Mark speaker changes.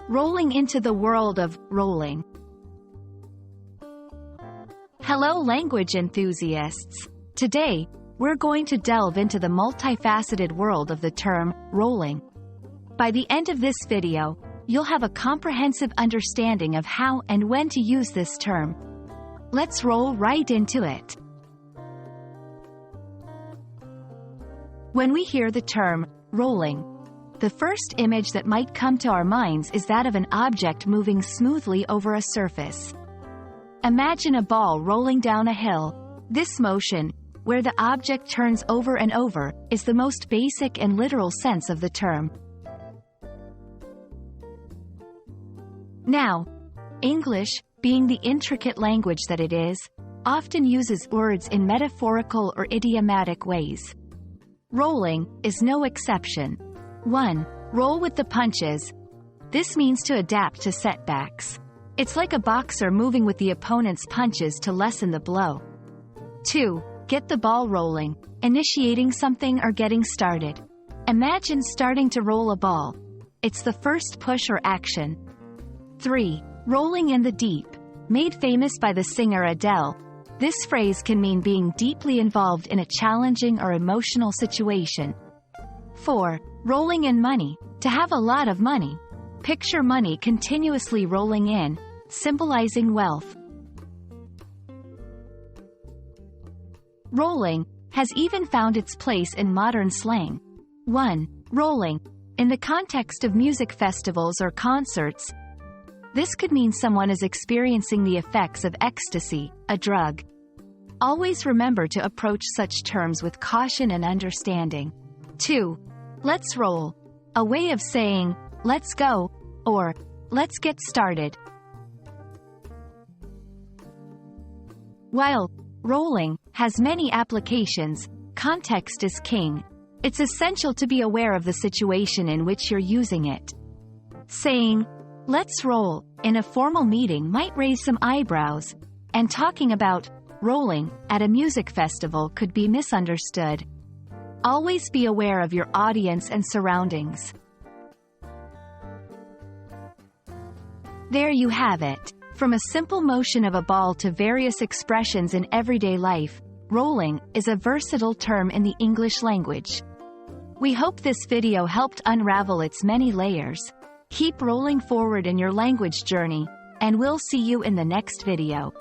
Speaker 1: rolling into the world of rolling. Hello language enthusiasts! Today, we're going to delve into the multifaceted world of the term rolling. By the end of this video, you'll have a comprehensive understanding of how and when to use this term. Let's roll right into it. When we hear the term rolling, the first image that might come to our minds is that of an object moving smoothly over a surface. Imagine a ball rolling down a hill. This motion, where the object turns over and over, is the most basic and literal sense of the term. Now, English, being the intricate language that it is, often uses words in metaphorical or idiomatic ways. Rolling is no exception. 1. Roll with the punches. This means to adapt to setbacks. It's like a boxer moving with the opponent's punches to lessen the blow. 2. Get the ball rolling, initiating something or getting started. Imagine starting to roll a ball. It's the first push or action. 3. Rolling in the deep. Made famous by the singer Adele, this phrase can mean being deeply involved in a challenging or emotional situation. 4. Rolling in money. To have a lot of money. Picture money continuously rolling in, symbolizing wealth. Rolling has even found its place in modern slang. 1. Rolling. In the context of music festivals or concerts, this could mean someone is experiencing the effects of ecstasy, a drug. Always remember to approach such terms with caution and understanding. 2. Let's roll. A way of saying, let's go, or let's get started. While rolling has many applications, context is king. It's essential to be aware of the situation in which you're using it. Saying, let's roll, in a formal meeting might raise some eyebrows, and talking about rolling at a music festival could be misunderstood. Always be aware of your audience and surroundings. There you have it. From a simple motion of a ball to various expressions in everyday life, rolling is a versatile term in the English language. We hope this video helped unravel its many layers. Keep rolling forward in your language journey, and we'll see you in the next video.